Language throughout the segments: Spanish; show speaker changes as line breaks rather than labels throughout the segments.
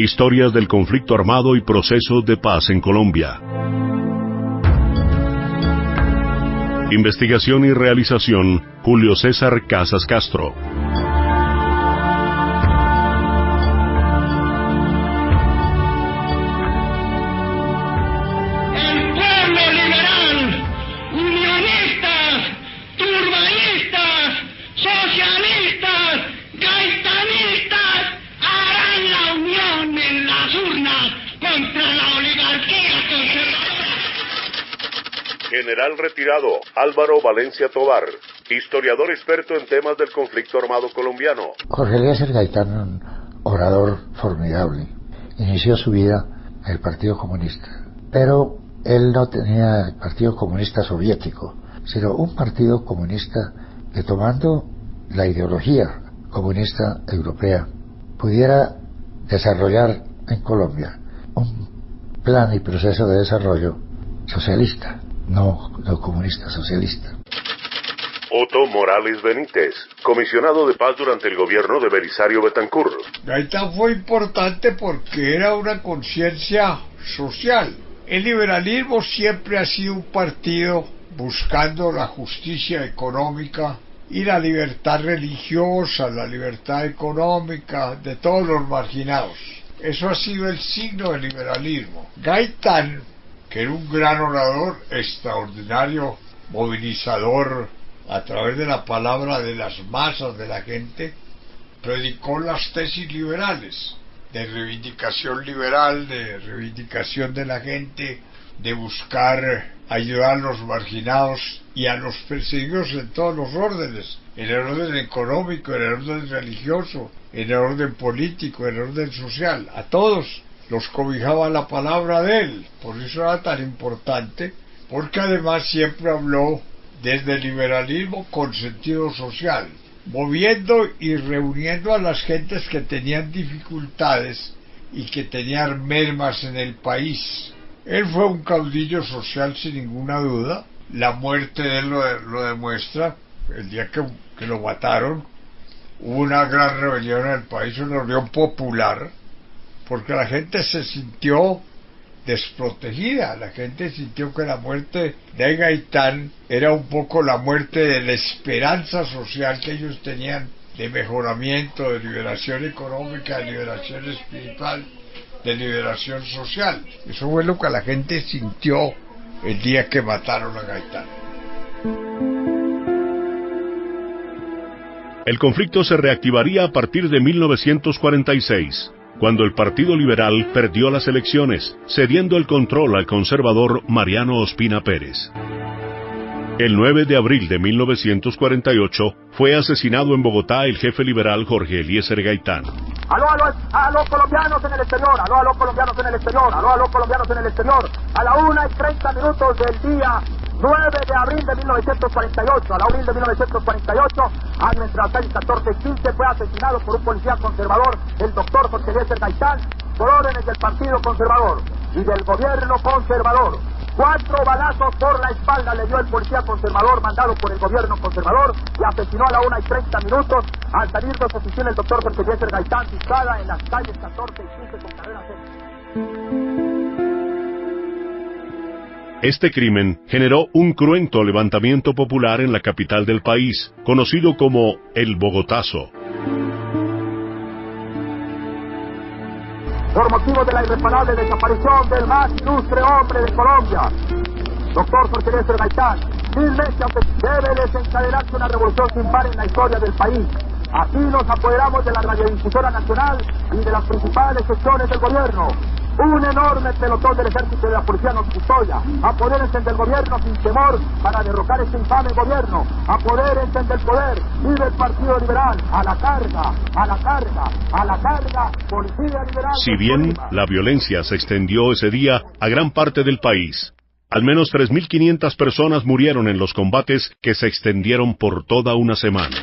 Historias del conflicto armado y procesos de paz en Colombia. Investigación y realización, Julio César Casas Castro. General retirado Álvaro Valencia Tovar, historiador experto en temas del conflicto armado colombiano.
Jorge Eliezer Gaitán, un orador formidable, inició su vida en el Partido Comunista, pero él no tenía el Partido Comunista Soviético, sino un Partido Comunista que, tomando la ideología comunista europea, pudiera desarrollar en Colombia un plan y proceso de desarrollo socialista. No comunista, socialista.
Otto Morales Benítez, comisionado de paz durante el gobierno de Belisario Betancur.
Gaitán fue importante porque era una conciencia social. El liberalismo siempre ha sido un partido buscando la justicia económica y la libertad religiosa, la libertad económica de todos los marginados. Eso ha sido el signo del liberalismo. Gaitán, que era un gran orador, extraordinario, movilizador a través de la palabra de las masas de la gente, predicó las tesis liberales, de reivindicación liberal, de reivindicación de la gente, de buscar ayudar a los marginados y a los perseguidos en todos los órdenes, en el orden económico, en el orden religioso, en el orden político, en el orden social, a todos los cobijaba la palabra de él. Por eso era tan importante, porque además siempre habló desde el liberalismo con sentido social, moviendo y reuniendo a las gentes que tenían dificultades y que tenían mermas en el país. Él fue un caudillo social sin ninguna duda. La muerte de él lo demuestra. El día que lo mataron, hubo una gran rebelión en el país, una rebelión popular, porque la gente se sintió desprotegida, la gente sintió que la muerte de Gaitán era un poco la muerte de la esperanza social que ellos tenían de mejoramiento, de liberación económica, de liberación espiritual, de liberación social. Eso fue lo que la gente sintió el día que mataron a Gaitán.
El conflicto se reactivaría a partir de 1946. Cuando el Partido Liberal perdió las elecciones, cediendo el control al conservador Mariano Ospina Pérez. El 9 de abril de 1948 fue asesinado en Bogotá el jefe liberal Jorge Eliezer Gaitán.
Aló colombianos en el exterior, aló colombianos en el exterior, aló colombianos en el exterior, a la 1:30 del día 9 de abril de 1948, a la abril de 1948, año entre las 6:14 y 15, fue asesinado por un policía conservador, el doctor Jorge Eliezer Gaitán, por órdenes del Partido Conservador y del gobierno conservador. 4 balazos por la espalda le dio el policía conservador mandado por el gobierno conservador y asesinó a la 1:30 al salir de su oficina el doctor Jorge Eliezer Gaitán, situada en las calles 14 y 15 con carrera 6.
Este crimen generó un cruento levantamiento popular en la capital del país, conocido como el Bogotazo.
Por motivo de la irreparable desaparición del más ilustre hombre de Colombia, doctor Jorge Eliezer Gaitán, finalmente debe desencadenarse una revolución sin par en la historia del país. Aquí nos apoderamos de la radiodifusora nacional y de las principales secciones del gobierno. Un enorme pelotón del ejército y de la policía nos custodia. Apodérense del gobierno sin temor para derrocar este infame gobierno. Apodérense del poder y del Partido Liberal. A la carga, a la carga, a la carga, policía liberal.
Si bien la violencia se extendió ese día a gran parte del país, al menos 3.500 personas murieron en los combates que se extendieron por toda una semana.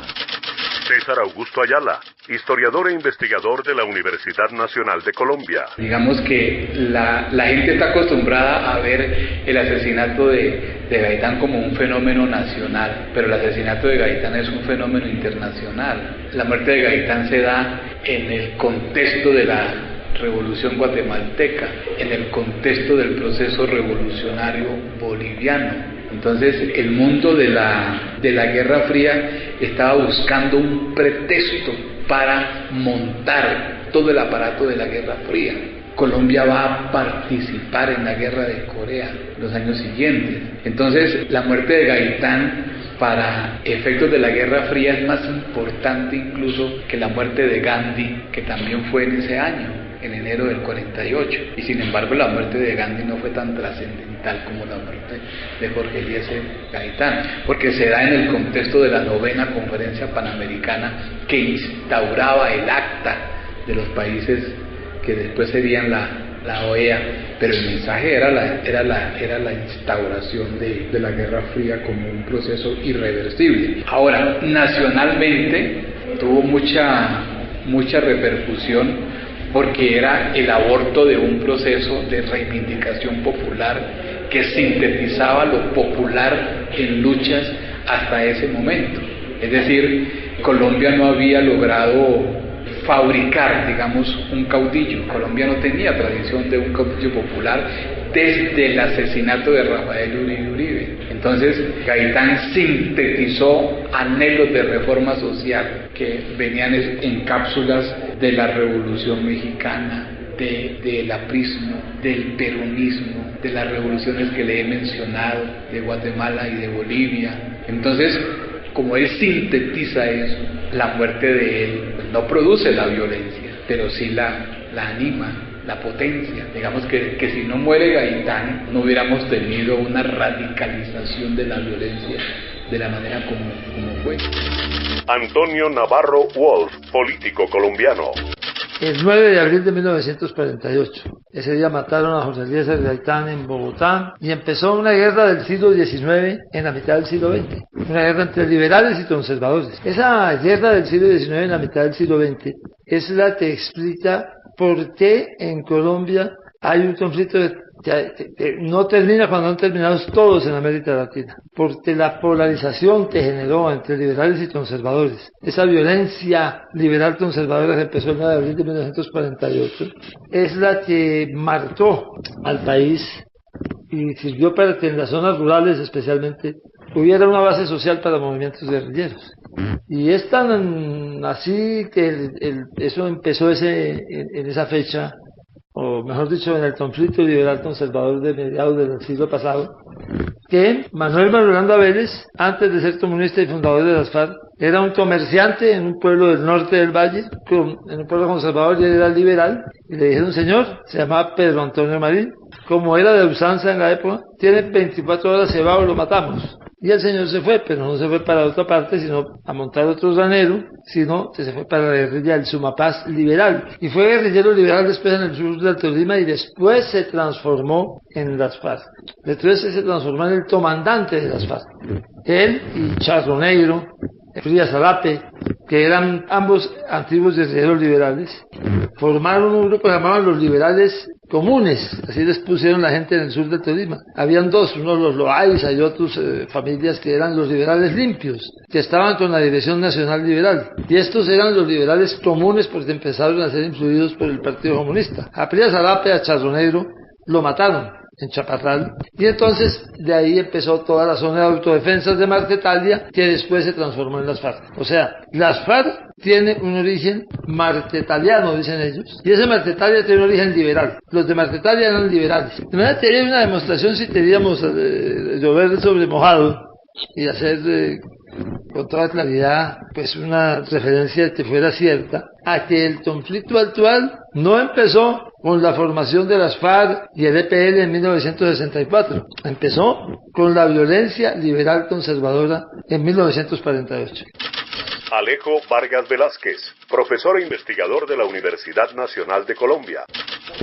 César Augusto Ayala, historiador e investigador de la Universidad Nacional de Colombia.
Digamos que la gente está acostumbrada a ver el asesinato de Gaitán como un fenómeno nacional, pero el asesinato de Gaitán es un fenómeno internacional. La muerte de Gaitán se da en el contexto de la revolución guatemalteca, en el contexto del proceso revolucionario boliviano. Entonces el mundo de la Guerra Fría estaba buscando un pretexto para montar todo el aparato de la Guerra Fría. Colombia va a participar en la Guerra de Corea los años siguientes. Entonces la muerte de Gaitán para efectos de la Guerra Fría es más importante incluso que la muerte de Gandhi, que también fue en ese año, en enero del 48. Y sin embargo la muerte de Gandhi no fue tan trascendental como la muerte de Jorge Eliezer Gaitán, porque se da en el contexto de la 9ª Conferencia Panamericana, que instauraba el acta de los países que después serían la OEA, pero el mensaje era la instauración de la Guerra Fría como un proceso irreversible. Ahora, nacionalmente tuvo mucha repercusión porque era el aborto de un proceso de reivindicación popular que sintetizaba lo popular en luchas hasta ese momento. Es decir, Colombia no había logrado fabricar, digamos, un caudillo. Colombia no tenía tradición de un caudillo popular desde el asesinato de Rafael Uribe. Entonces, Gaitán sintetizó anhelos de reforma social que venían en cápsulas de la Revolución Mexicana, del aprismo, del peronismo, de las revoluciones que le he mencionado, de Guatemala y de Bolivia. Entonces, como él sintetiza eso, la muerte de él no produce la violencia, pero sí la anima, la potencia. Digamos que si no muere Gaitán, no hubiéramos tenido una radicalización de la violencia de la manera como fue.
Antonio Navarro Wolf, político colombiano.
El 9 de abril de 1948, ese día mataron a José Eliezer Gaitán en Bogotá y empezó una guerra del siglo XIX en la mitad del siglo XX, una guerra entre liberales y conservadores. Esa guerra del siglo XIX en la mitad del siglo XX es la que explica por qué en Colombia hay un conflicto que no termina cuando han terminado todos en América Latina, porque la polarización que generó entre liberales y conservadores, esa violencia liberal conservadora que empezó el 9 de abril de 1948, es la que marcó al país y sirvió para que en las zonas rurales especialmente hubiera una base social para movimientos guerrilleros. Y es tan así que eso empezó en esa fecha, o mejor dicho, en el conflicto liberal conservador de mediados del siglo pasado, que Manuel Marulanda Vélez, antes de ser comunista y fundador de las FARC, era un comerciante en un pueblo del norte del valle, en un pueblo conservador, y él era liberal, y le dijeron: señor, se llamaba Pedro Antonio Marín, como era de usanza en la época, tiene 24 horas, se va o lo matamos. Y el señor se fue, pero no se fue para otra parte, sino a montar otro granero, sino que se fue para la guerrilla del Sumapaz liberal. Y fue guerrillero liberal después en el sur del Tolima y después se transformó en las FARC. Después se transformó en el comandante de las FARC. Él y Charro Negro, Frías Arape, que eran ambos antiguos guerrilleros liberales, formaron un grupo que llamaban los liberales comunes, así les pusieron la gente en el sur del Tolima. Habían dos, unos los Loaiza y otros familias que eran los liberales limpios, que estaban con la Dirección Nacional Liberal, y estos eran los liberales comunes porque empezaron a ser influidos por el Partido Comunista. A Frías Arape, a Charro Negro, lo mataron en Chaparral, y entonces de ahí empezó toda la zona de autodefensas de Martetalia, que después se transformó en las FARC. O sea, las FARC tienen un origen martetaliano, dicen ellos, y ese Martetalia tiene un origen liberal. Los de Martetalia eran liberales. De manera que hay una demostración, si queríamos llover sobre mojado y hacer con toda claridad pues una referencia que fuera cierta a que el conflicto actual no empezó con la formación de las FARC y el EPL en 1964, empezó con la violencia liberal conservadora en 1948.
Alejo Vargas Velázquez, profesor e investigador de la Universidad Nacional de Colombia.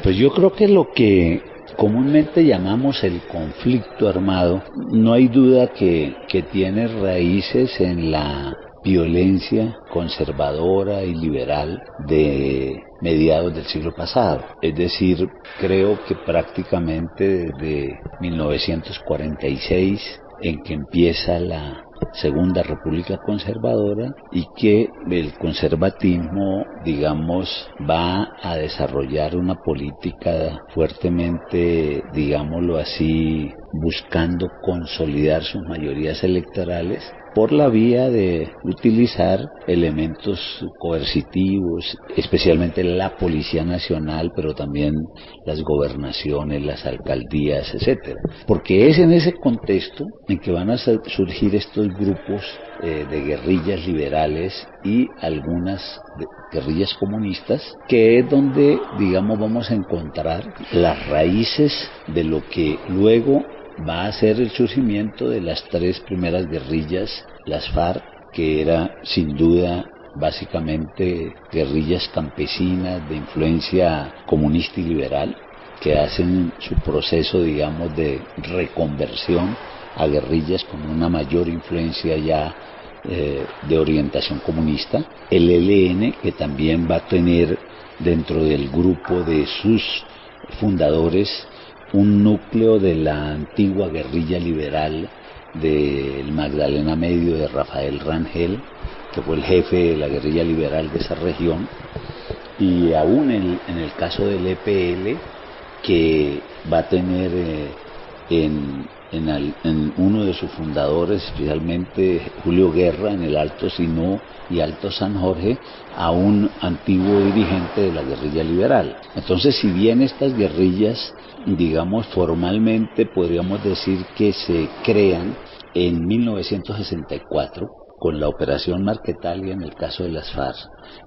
Pues yo creo que lo que comúnmente llamamos el conflicto armado, no hay duda que tiene raíces en la violencia conservadora y liberal de mediados del siglo pasado. Es decir, creo que prácticamente desde 1946, en que empieza la Segunda República Conservadora y que el conservatismo, digamos, va a desarrollar una política fuertemente, digámoslo así, buscando consolidar sus mayorías electorales por la vía de utilizar elementos coercitivos, especialmente la Policía Nacional, pero también las gobernaciones, las alcaldías, etcétera. Porque es en ese contexto en que van a surgir estos grupos de guerrillas liberales y algunas guerrillas comunistas, que es donde, digamos, vamos a encontrar las raíces de lo que luego va a ser el surgimiento de las tres primeras guerrillas, las FARC, que era sin duda básicamente guerrillas campesinas de influencia comunista y liberal, que hacen su proceso, digamos, de reconversión a guerrillas con una mayor influencia ya de orientación comunista. El ELN, que también va a tener dentro del grupo de sus fundadores un núcleo de la antigua guerrilla liberal del Magdalena Medio de Rafael Rangel, que fue el jefe de la guerrilla liberal de esa región, y aún en el caso del EPL, que va a tener en uno de sus fundadores, especialmente Julio Guerra, en el Alto Sinú y Alto San Jorge, a un antiguo dirigente de la guerrilla liberal. Entonces, si bien estas guerrillas, digamos, formalmente podríamos decir que se crean en 1964, con la operación Marquetalia en el caso de las FARC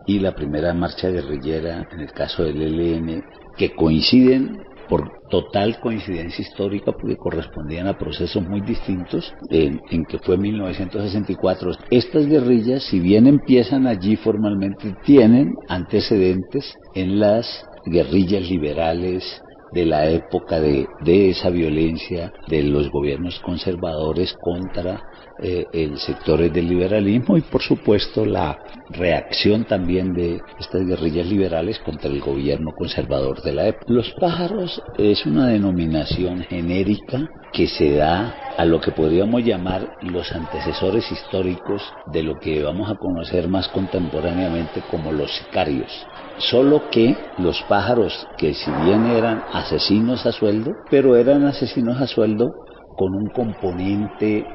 y la primera marcha guerrillera en el caso del ELN, que coinciden por total coincidencia histórica porque correspondían a procesos muy distintos, en que fue 1964. Estas guerrillas, si bien empiezan allí formalmente, tienen antecedentes en las guerrillas liberales de la época de esa violencia de los gobiernos conservadores contra el sectores del liberalismo y por supuesto la reacción también de estas guerrillas liberales contra el gobierno conservador de la época. Los pájaros es una denominación genérica que se da a lo que podríamos llamar los antecesores históricos de lo que vamos a conocer más contemporáneamente como los sicarios. Solo que los pájaros, que si bien eran asesinos a sueldo, pero eran asesinos a sueldo con un componente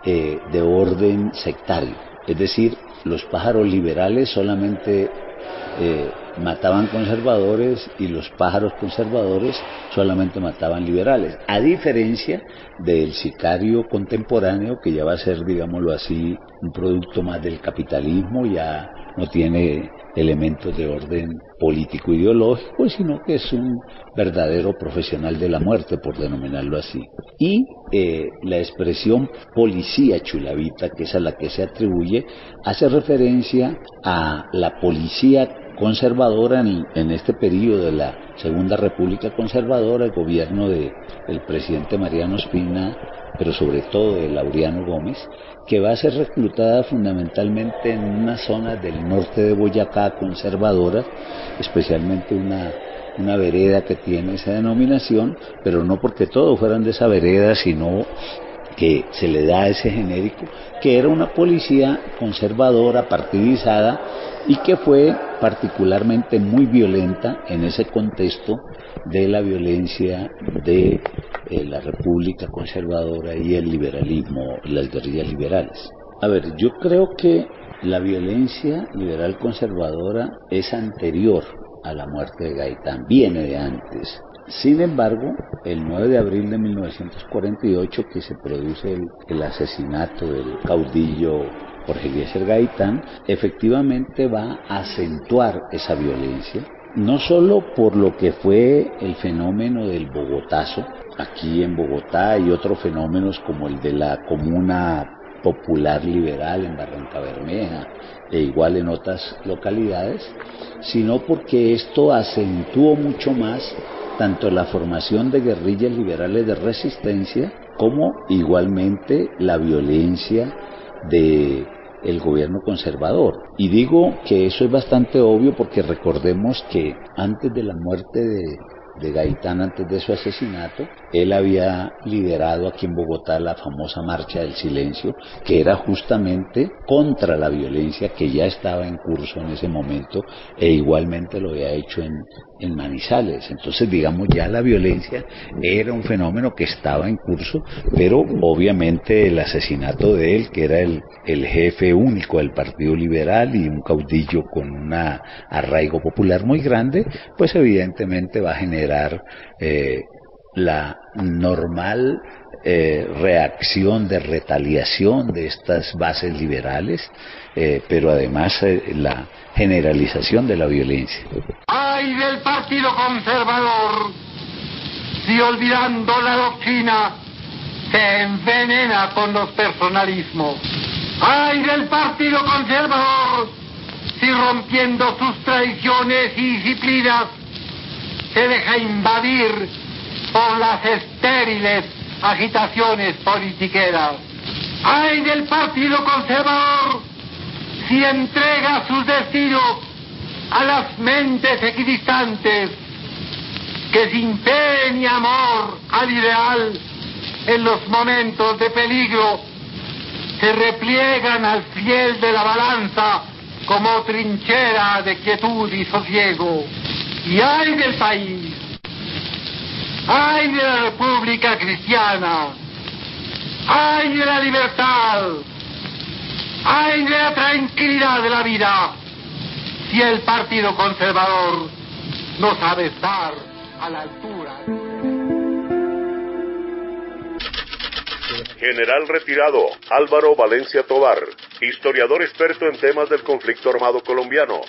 de orden sectario. Es decir, los pájaros liberales solamente mataban conservadores y los pájaros conservadores solamente mataban liberales, a diferencia del sicario contemporáneo, que ya va a ser, digámoslo así, un producto más del capitalismo, ya no tiene elementos de orden político ideológico, sino que es un verdadero profesional de la muerte, por denominarlo así. Y la expresión policía chulavita, que es a la que se atribuye, hace referencia a la policía conservadora en este periodo de la Segunda República Conservadora, el gobierno del presidente Mariano Ospina, pero sobre todo de Laureano Gómez, que va a ser reclutada fundamentalmente en una zona del norte de Boyacá conservadora, especialmente una vereda que tiene esa denominación, pero no porque todos fueran de esa vereda, sino que se le da ese genérico, que era una policía conservadora, partidizada, y que fue particularmente muy violenta en ese contexto de la violencia de la República Conservadora y el liberalismo, las guerrillas liberales. A ver, yo creo que la violencia liberal conservadora es anterior a la muerte de Gaitán, viene de antes. Sin embargo, el 9 de abril de 1948, que se produce el asesinato del caudillo Jorge Eliezer Gaitán, efectivamente va a acentuar esa violencia, no solo por lo que fue el fenómeno del Bogotazo, aquí en Bogotá, y otros fenómenos como el de la Comuna Popular Liberal en Barranca Bermeja e igual en otras localidades, sino porque esto acentuó mucho más tanto la formación de guerrillas liberales de resistencia como igualmente la violencia de el gobierno conservador. Y digo que eso es bastante obvio porque recordemos que antes de la muerte Gaitán antes de su asesinato, él había liderado aquí en Bogotá la famosa Marcha del Silencio, que era justamente contra la violencia que ya estaba en curso en ese momento, e igualmente lo había hecho en Manizales. Entonces, digamos, ya la violencia era un fenómeno que estaba en curso, pero obviamente el asesinato de él, que era el jefe único del Partido Liberal y un caudillo con un arraigo popular muy grande, pues evidentemente va a generar la normal reacción de retaliación de estas bases liberales, pero además la generalización de la violencia.
¡Ay del Partido Conservador! Si olvidando la doctrina se envenena con los personalismos. ¡Ay del Partido Conservador! Si rompiendo sus tradiciones y disciplinas se deja invadir por las estériles agitaciones politiqueras. ¡Ay del Partido Conservador! Si entrega sus destinos a las mentes equidistantes que sin fe ni amor al ideal en los momentos de peligro se repliegan al fiel de la balanza como trinchera de quietud y sosiego. Y ay del país, ay de la República Cristiana, ay de la libertad, ay de la tranquilidad de la vida, si el Partido Conservador no sabe estar a la altura.
General retirado Álvaro Valencia Tovar, historiador experto en temas del conflicto armado colombiano.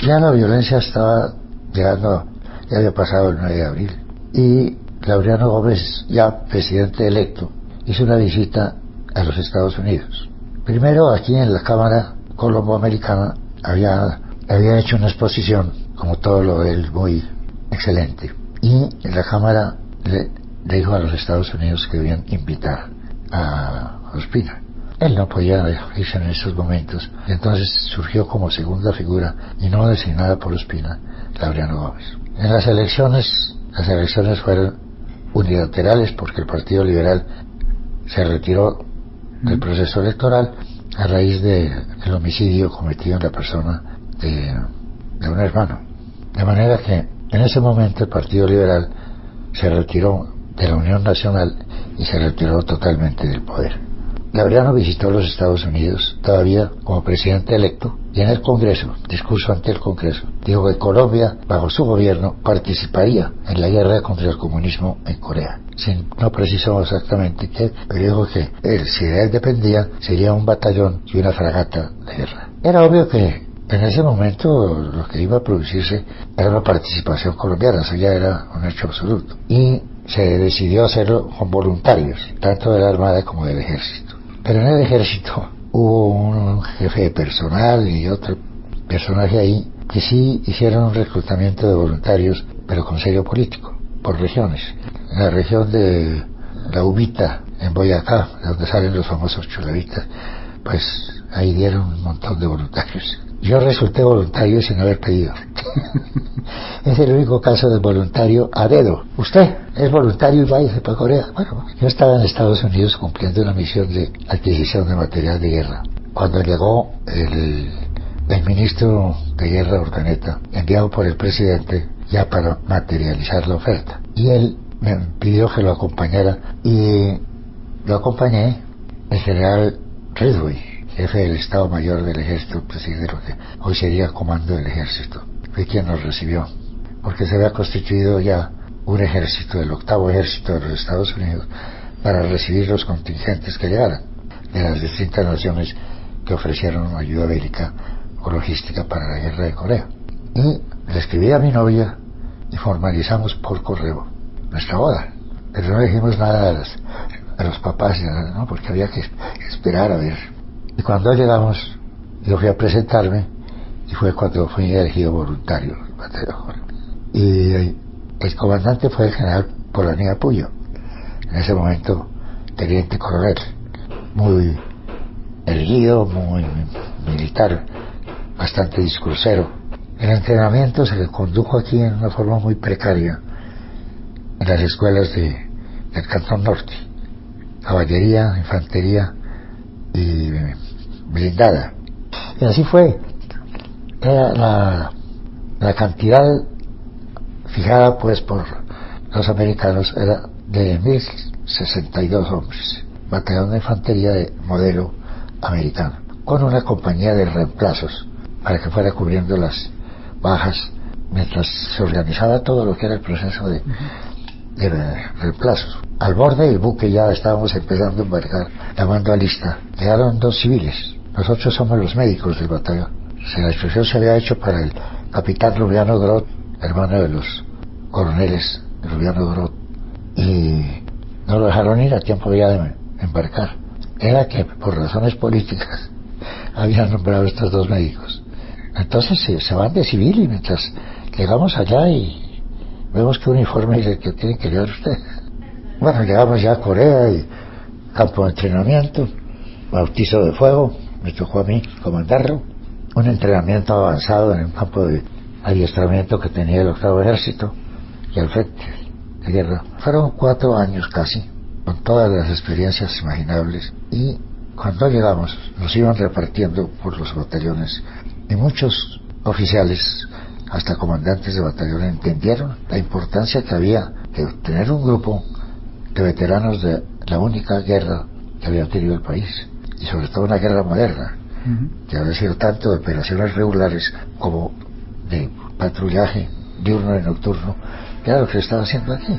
Ya la violencia estaba llegando, ya había pasado el 9 de abril, y Laureano Gómez, ya presidente electo, hizo una visita a los Estados Unidos. Primero, aquí en la Cámara Colombo-Americana había hecho una exposición, como todo lo de él, muy excelente, y en la Cámara le dijo a los Estados Unidos que debían invitar a Ospina. Él no podía irse en esos momentos, y entonces surgió como segunda figura, y no designada por Ospina, Laureano Gómez. En las elecciones fueron unilaterales porque el Partido Liberal se retiró del proceso electoral a raíz del homicidio cometido en la persona de un hermano. De manera que en ese momento el Partido Liberal se retiró de la Unión Nacional y se retiró totalmente del poder. Laureano visitó los Estados Unidos todavía como presidente electo, y en el Congreso, discurso ante el Congreso, dijo que Colombia, bajo su gobierno, participaría en la guerra contra el comunismo en Corea. No precisó exactamente qué, pero dijo que si de él dependía, sería un batallón y una fragata de guerra. Era obvio que en ese momento lo que iba a producirse era una participación colombiana, eso ya era un hecho absoluto. Y se decidió hacerlo con voluntarios, tanto de la Armada como del Ejército. Pero en el Ejército hubo un jefe de personal y otro personaje ahí que sí hicieron un reclutamiento de voluntarios, pero con sello político, por regiones. En la región de la Ubita, en Boyacá, de donde salen los famosos chulavitas, pues ahí dieron un montón de voluntarios. Yo resulté voluntario sin haber pedido. Es el único caso de voluntario a dedo. Usted es voluntario y va y se para Corea. Bueno, yo estaba en Estados Unidos cumpliendo una misión de adquisición de material de guerra. Cuando llegó el ministro de Guerra, Urdaneta, enviado por el presidente ya para materializar la oferta. Y él me pidió que lo acompañara y lo acompañé. El general Ridgway, jefe del Estado Mayor del Ejército, presidente de lo que hoy sería Comando del Ejército, fue quien nos recibió, porque se había constituido ya un ejército, el 8º ejército de los Estados Unidos, para recibir los contingentes que llegaran de las distintas naciones que ofrecieron ayuda bélica o logística para la guerra de Corea. Y le escribí a mi novia y formalizamos por correo nuestra boda, pero no dijimos nada a los papás, ¿no? Porque había que esperar a ver. Y cuando llegamos, yo fui a presentarme, y fue cuando fui elegido voluntario. Y el comandante fue el general Polanía Puyo, en ese momento teniente coronel, muy erguido, muy militar, bastante discursero. El entrenamiento se le condujo aquí en una forma muy precaria, en las escuelas del Cantón Norte, caballería, infantería y blindada. Y así fue. Era la cantidad fijada pues por los americanos era de 1062 hombres, batallón de infantería de modelo americano, con una compañía de reemplazos para que fuera cubriendo las bajas mientras se organizaba todo lo que era el proceso de reemplazos. Al borde del buque ya estábamos empezando a embarcar, llamando a lista. Quedaron 2 civiles. Nosotros somos los médicos del batallón. La instrucción se había hecho para el capitán Rubiano Grot, hermano de los coroneles Rubiano Grot, y no lo dejaron ir a tiempo ya de embarcar. Era que por razones políticas habían nombrado estos 2 médicos. Entonces se van de civil y mientras llegamos allá y vemos que uniforme es el que tienen que llevar ustedes. Bueno, llegamos ya a Corea y campo de entrenamiento, bautizo de fuego, me tocó a mí comandarlo, un entrenamiento avanzado en un campo de adiestramiento que tenía el 8º Ejército y al frente de guerra. Fueron 4 años casi, con todas las experiencias imaginables, y cuando llegamos nos iban repartiendo por los batallones y muchos oficiales, hasta comandantes de batallón, entendieron la importancia que había de tener un grupo de veteranos de la única guerra que había tenido el país, y sobre todo una guerra moderna, que había sido tanto de operaciones regulares como de patrullaje diurno y nocturno, que era lo que se estaba haciendo aquí.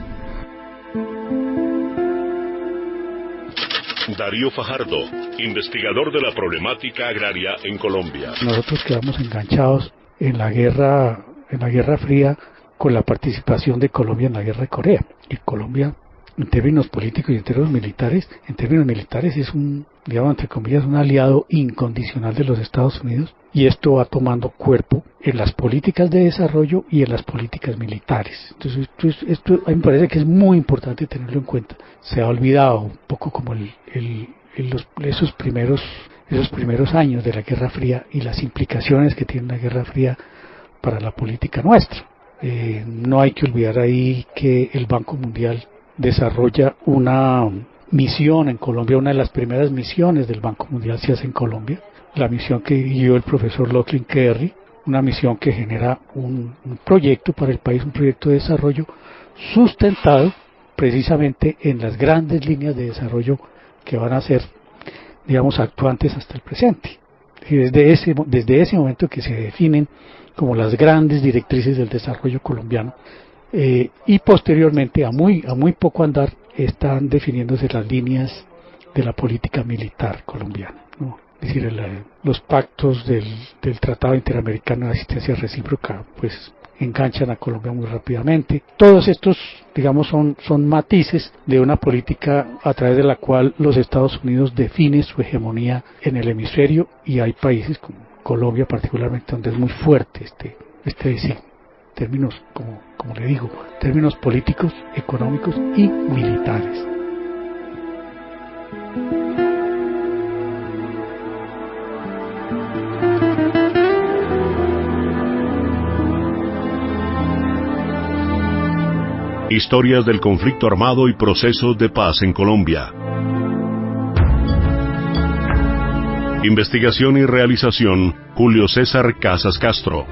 Darío Fajardo, investigador de la problemática agraria en Colombia.
Nosotros quedamos enganchados en la Guerra Fría con la participación de Colombia en la Guerra de Corea. Y Colombia, en términos políticos y en términos militares es digamos entre comillas, un aliado incondicional de los Estados Unidos, y esto va tomando cuerpo en las políticas de desarrollo y en las políticas militares. Entonces esto a mí me parece que es muy importante tenerlo en cuenta. Se ha olvidado un poco como esos primeros años de la Guerra Fría y las implicaciones que tiene la Guerra Fría para la política nuestra. No hay que olvidar ahí que el Banco Mundial desarrolla una misión en Colombia. Una de las primeras misiones del Banco Mundial se hace en Colombia, la misión que guió el profesor Lochlin Kerry, una misión que genera un proyecto para el país, un proyecto de desarrollo sustentado precisamente en las grandes líneas de desarrollo que van a ser, digamos, actuantes hasta el presente. Y desde ese momento que se definen como las grandes directrices del desarrollo colombiano, y posteriormente a muy poco andar están definiéndose las líneas de la política militar colombiana, ¿no? Es decir, los pactos del Tratado Interamericano de Asistencia Recíproca pues enganchan a Colombia muy rápidamente. Todos estos, digamos, son matices de una política a través de la cual los Estados Unidos define su hegemonía en el hemisferio, y hay países como Colombia particularmente donde es muy fuerte este designo, términos, como le digo, términos políticos, económicos y militares.
Historias del conflicto armado y procesos de paz en Colombia. Investigación y realización, Julio César Casas Castro.